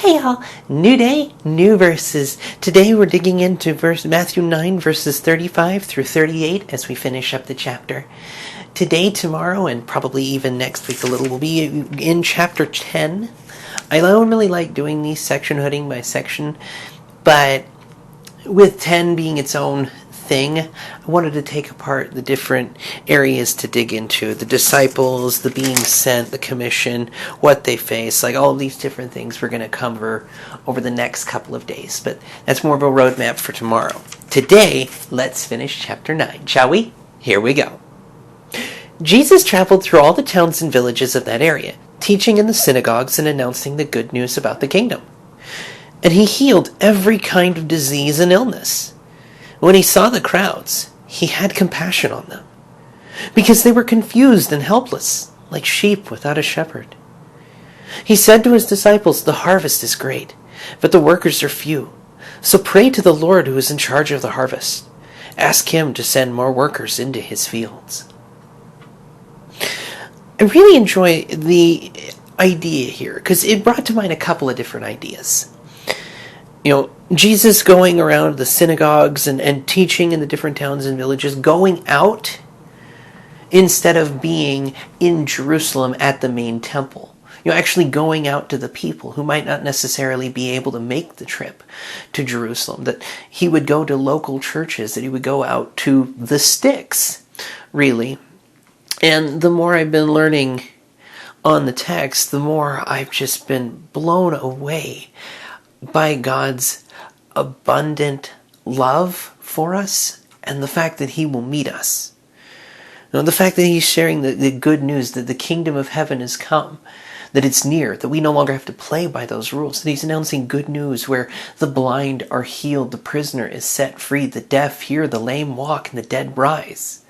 Hey y'all, new day, new verses. Today we're digging into Matthew 9 verses 35 through 38 as we finish up the chapter. Today, tomorrow, and probably even next week a little, we'll be in chapter 10. I don't really like doing these section hooding by section, but with 10 being its own thing, I wanted to take apart the different areas to dig into. The disciples, the being sent, the commission, what they face, like all of these different things we're going to cover over the next couple of days. But that's more of a roadmap for tomorrow. Today, let's finish chapter 9, shall we? Here we go. Jesus traveled through all the towns and villages of that area, teaching in the synagogues and announcing the good news about the kingdom. And he healed every kind of disease and illness. When he saw the crowds, he had compassion on them, because they were confused and helpless, like sheep without a shepherd. He said to his disciples, "The harvest is great, but the workers are few. So pray to the Lord who is in charge of the harvest. Ask him to send more workers into his fields." I really enjoy the idea here, because it brought to mind a couple of different ideas. Jesus going around the synagogues and teaching in the different towns and villages, going out instead of being in Jerusalem at the main temple. Actually going out to the people who might not necessarily be able to make the trip to Jerusalem. That he would go to local churches, that he would go out to the sticks, really. And the more I've been learning on the text, the more I've just been blown away by God's abundant love for us and the fact that he will meet us. The fact that he's sharing the good news that the kingdom of heaven has come, that it's near, that we no longer have to play by those rules, that he's announcing good news where the blind are healed, the prisoner is set free, the deaf hear, the lame walk, and the dead rise.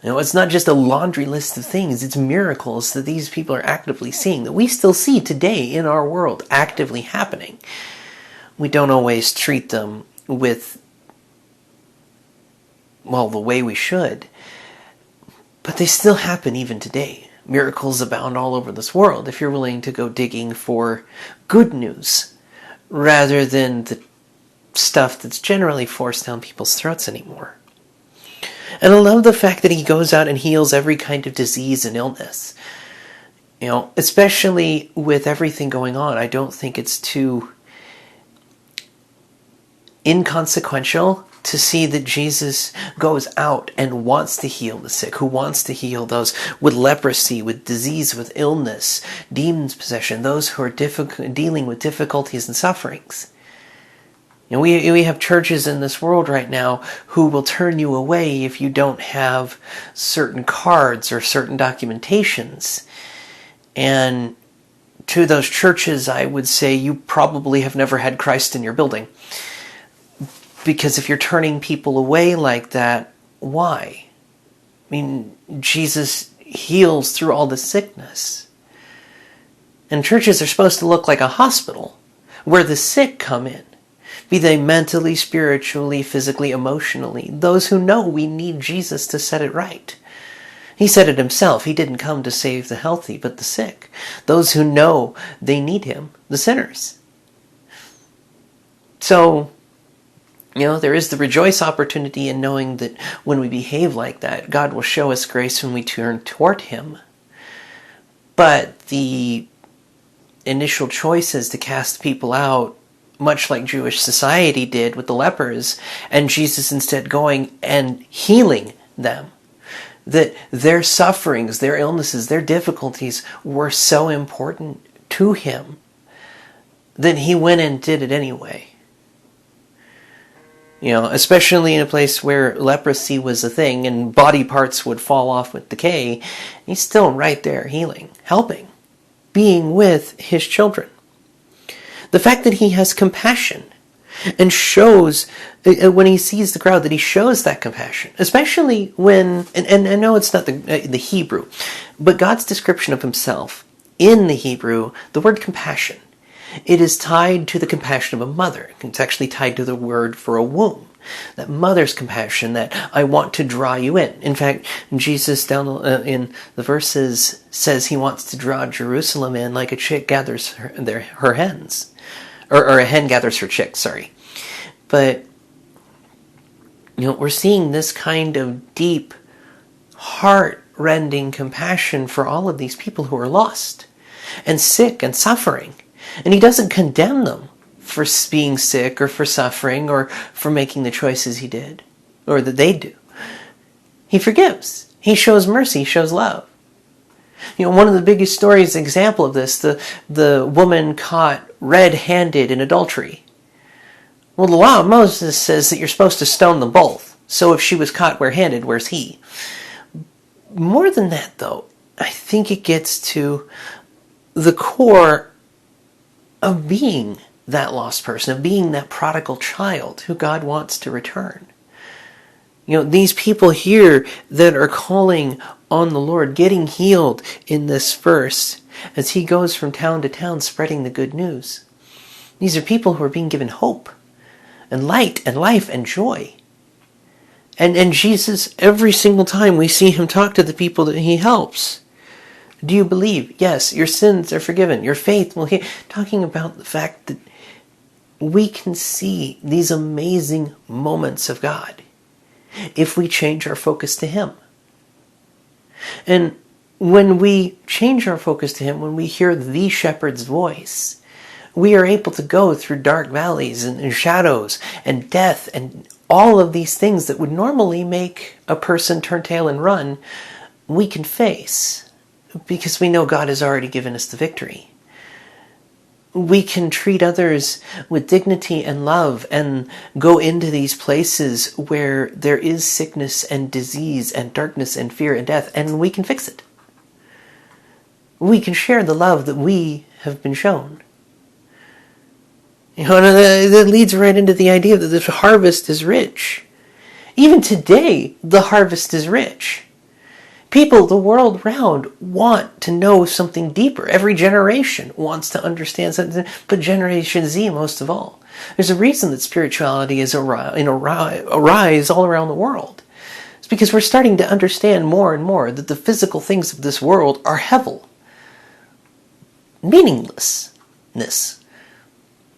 It's not just a laundry list of things, it's miracles that these people are actively seeing, that we still see today in our world actively happening. We don't always treat them with, the way we should, but they still happen even today. Miracles abound all over this world if you're willing to go digging for good news rather than the stuff that's generally forced down people's throats anymore. And I love the fact that he goes out and heals every kind of disease and illness. Especially with everything going on, I don't think it's too inconsequential to see that Jesus goes out and wants to heal the sick, who wants to heal those with leprosy, with disease, with illness, demons possession, those who are dealing with difficulties and sufferings. We have churches in this world right now who will turn you away if you don't have certain cards or certain documentations. And to those churches, I would say you probably have never had Christ in your building. Because if you're turning people away like that, why? Jesus heals through all the sickness. And churches are supposed to look like a hospital where the sick come in. Be they mentally, spiritually, physically, emotionally. Those who know we need Jesus to set it right. He said it himself. He didn't come to save the healthy, but the sick. Those who know they need him, the sinners. So, there is the rejoice opportunity in knowing that when we behave like that, God will show us grace when we turn toward him. But the initial choice is to cast people out, much like Jewish society did with the lepers, and Jesus instead going and healing them. That their sufferings, their illnesses, their difficulties were so important to him that he went and did it anyway. Especially in a place where leprosy was a thing and body parts would fall off with decay, he's still right there healing, helping, being with his children. The fact that he has compassion and shows, when he sees the crowd, that he shows that compassion. Especially when, and I know it's not the Hebrew, but God's description of himself in the Hebrew, the word compassion, it is tied to the compassion of a mother. It's actually tied to the word for a womb. That mother's compassion, that I want to draw you in. In fact, Jesus down in the verses says he wants to draw Jerusalem in like a chick gathers her hens. Or a hen gathers her chicks, sorry. But, we're seeing this kind of deep, heart-rending compassion for all of these people who are lost and sick and suffering. And he doesn't condemn them for being sick or for suffering or for making the choices he did or that they do. He forgives. He shows mercy. He shows love. One of the biggest stories, example of this, the woman caught red-handed in adultery. Well, the law of Moses says that you're supposed to stone them both. So if she was caught bare-handed, where's he? More than that, though, I think it gets to the core of being that lost person, of being that prodigal child who God wants to return. These people here that are calling on the Lord, getting healed in this verse as he goes from town to town spreading the good news. These are people who are being given hope and light and life and joy. And Jesus, every single time we see him talk to the people that he helps, do you believe? Yes, your sins are forgiven. Your faith will heal. Talking about the fact that we can see these amazing moments of God if we change our focus to him. And when we change our focus to him, when we hear the shepherd's voice, we are able to go through dark valleys and shadows and death and all of these things that would normally make a person turn tail and run, we can face because we know God has already given us the victory. We can treat others with dignity and love and go into these places where there is sickness and disease and darkness and fear and death, and we can fix it. We can share the love that we have been shown. And that leads right into the idea that the harvest is rich. Even today, the harvest is rich. People the world around want to know something deeper. Every generation wants to understand something, but Generation Z most of all. There's a reason that spirituality is a rise all around the world. It's because we're starting to understand more and more that the physical things of this world are hevel, meaninglessness.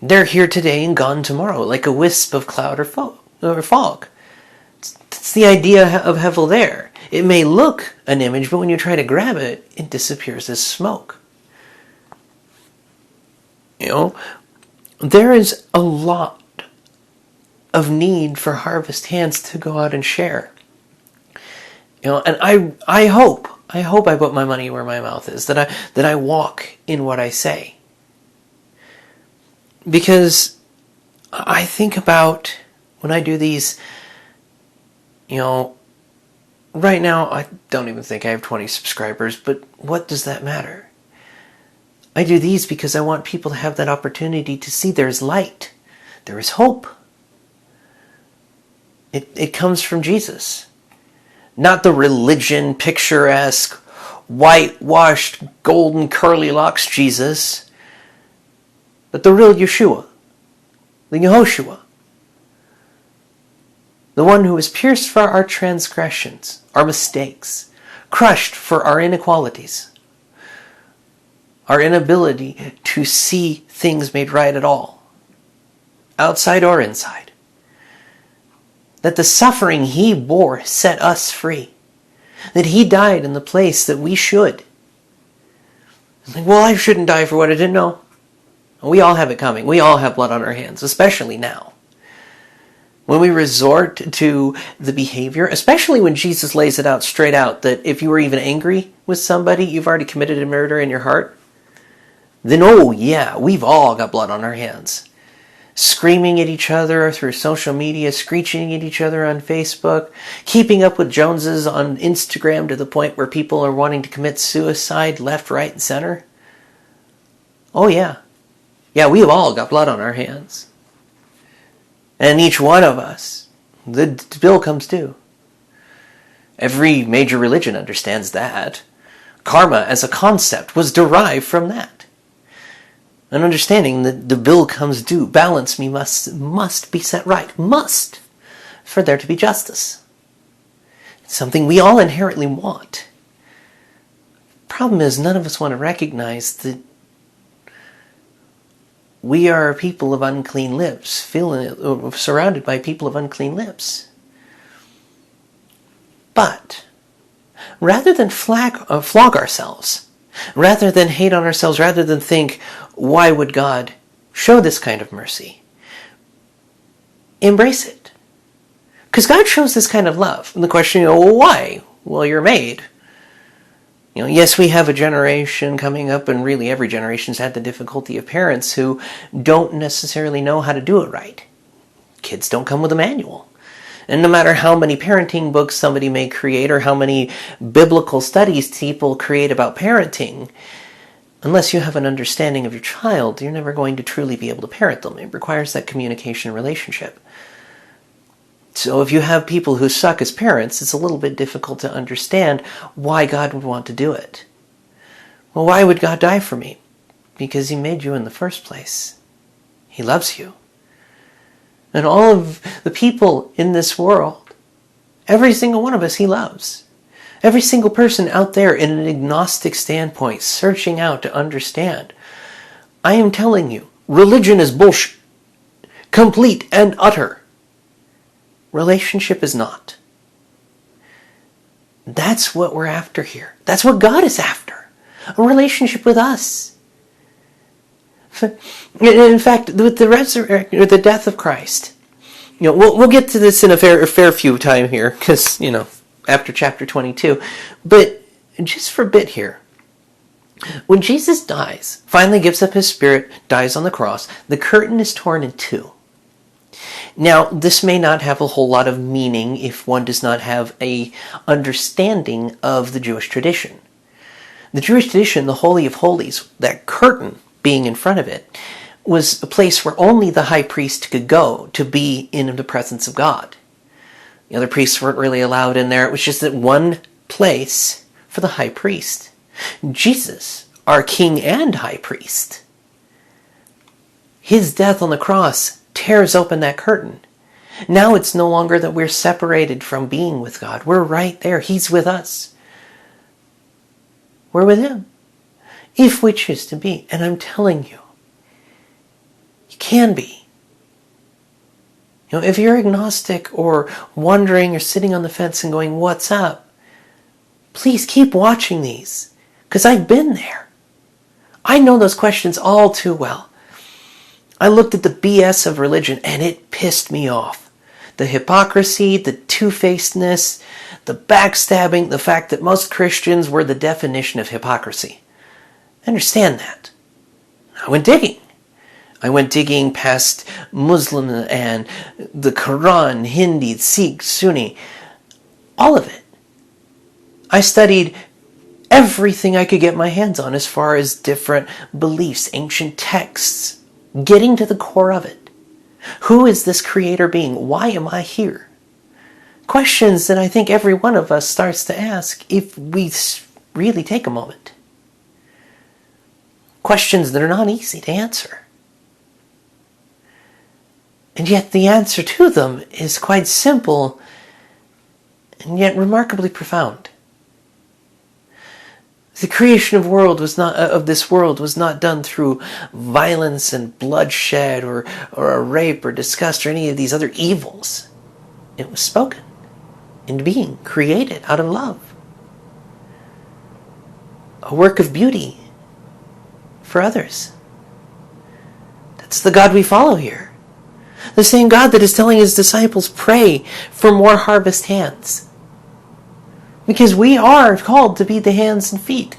They're here today and gone tomorrow, like a wisp of cloud or fog. It's the idea of hevel there. It may look an image, but when you try to grab it, it disappears as smoke. There is a lot of need for harvest hands to go out and share. And I hope I put my money where my mouth is, that I walk in what I say. Because I think about when I do these, right now I don't even think I have 20 subscribers, but what does that matter? I do these because I want people to have that opportunity to see there's light. There is hope. It comes from Jesus. Not the religion, picturesque, whitewashed, golden, curly locks Jesus, but the real Yeshua, the Yehoshua, the one who was pierced for our transgressions, our mistakes, crushed for our inequalities, our inability to see things made right at all, outside or inside. That the suffering he bore set us free. That he died in the place that we should. Well, I shouldn't die for what I didn't know. We all have it coming. We all have blood on our hands, especially now. When we resort to the behavior, especially when Jesus lays it out straight out, that if you were even angry with somebody, you've already committed a murder in your heart, then oh yeah, we've all got blood on our hands. Screaming at each other through social media, screeching at each other on Facebook, keeping up with Joneses on Instagram to the point where people are wanting to commit suicide left, right, and center. Oh yeah. Yeah, we've all got blood on our hands. And each one of us, the bill comes due. Every major religion understands that. Karma as a concept was derived from that. An understanding that the bill comes due. Balance me must be set right. Must. for there to be justice. It's something we all inherently want. Problem is, none of us want to recognize that we are people of unclean lips, surrounded by people of unclean lips. But rather than flog ourselves, rather than hate on ourselves, rather than think, why would God show this kind of mercy? Embrace it. Because God shows this kind of love. And the question, well, why? Well, you're made. Yes, we have a generation coming up, and really every generation's had the difficulty of parents who don't necessarily know how to do it right. Kids don't come with a manual. And no matter how many parenting books somebody may create or how many biblical studies people create about parenting, unless you have an understanding of your child, you're never going to truly be able to parent them. It requires that communication and relationship. So if you have people who suck as parents, it's a little bit difficult to understand why God would want to do it. Well, why would God die for me? Because He made you in the first place. He loves you. And all of the people in this world, every single one of us He loves. Every single person out there in an agnostic standpoint, searching out to understand. I am telling you, religion is bullshit. Complete and utter. Relationship is not. That's what we're after here. That's what God is after. A relationship with us. In fact, with the resurrection or the death of Christ, we'll get to this in a fair few time here, because after chapter 22. But just for a bit here, when Jesus dies, finally gives up His spirit, dies on the cross, the curtain is torn in two. Now, this may not have a whole lot of meaning if one does not have a understanding of the Jewish tradition. The Jewish tradition, the Holy of Holies, that curtain being in front of it, was a place where only the high priest could go to be in the presence of God. The other priests weren't really allowed in there. It was just that one place for the high priest. Jesus, our King and high priest, His death on the cross tears open that curtain. Now it's no longer that we're separated from being with God. We're right there. He's with us. We're with Him. If we choose to be. And I'm telling you, you can be. If you're agnostic or wondering or sitting on the fence and going, what's up? Please keep watching these. Because I've been there. I know those questions all too well. I looked at the BS of religion and it pissed me off. The hypocrisy, the two-facedness, the backstabbing, the fact that most Christians were the definition of hypocrisy. I understand that. I went digging. I went digging past Muslim and the Quran, Hindi, Sikh, Sunni, all of it. I studied everything I could get my hands on as far as different beliefs, ancient texts, getting to the core of it. Who is this creator being? Why am I here? Questions that I think every one of us starts to ask if we really take a moment. Questions that are not easy to answer. And yet the answer to them is quite simple and yet remarkably profound. The creation of this world was not done through violence and bloodshed or a rape or disgust or any of these other evils. It was spoken into being, created out of love. A work of beauty for others. That's the God we follow here. The same God that is telling His disciples, pray for more harvest hands. Because we are called to be the hands and feet.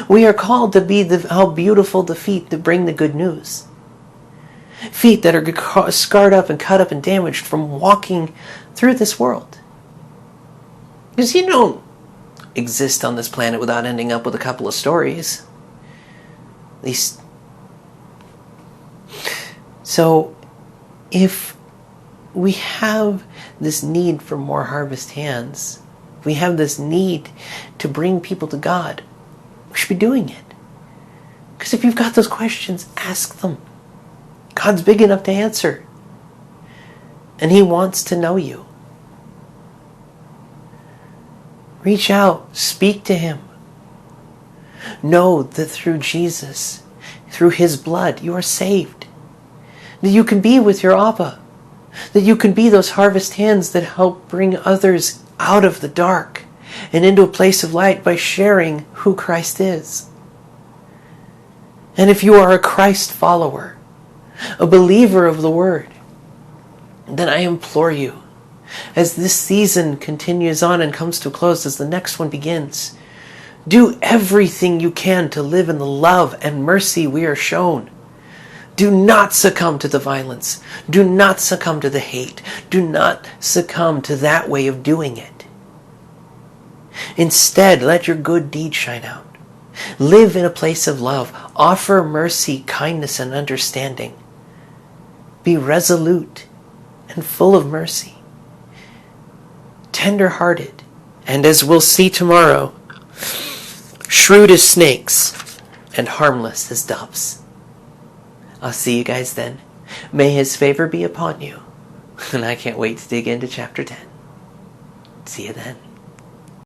We are called to be how beautiful the feet that bring the good news. Feet that are scarred up and cut up and damaged from walking through this world. Because you don't exist on this planet without ending up with a couple of stories. At least. So, if we have this need for more harvest hands, we have this need to bring people to God, we should be doing it. Because if you've got those questions, ask them. God's big enough to answer. And He wants to know you. Reach out. Speak to Him. Know that through Jesus, through His blood, you are saved. That you can be with your Abba. That you can be those harvest hands that help bring others out of the dark and into a place of light by sharing who Christ is. And if you are a Christ follower, a believer of the Word, then I implore you, as this season continues on and comes to a close, as the next one begins, do everything you can to live in the love and mercy we are shown. Do not succumb to the violence. Do not succumb to the hate. Do not succumb to that way of doing it. Instead, let your good deeds shine out. Live in a place of love. Offer mercy, kindness, and understanding. Be resolute and full of mercy. Tender-hearted, and as we'll see tomorrow, shrewd as snakes and harmless as doves. I'll see you guys then. May His favor be upon you. And I can't wait to dig into chapter 10. See you then.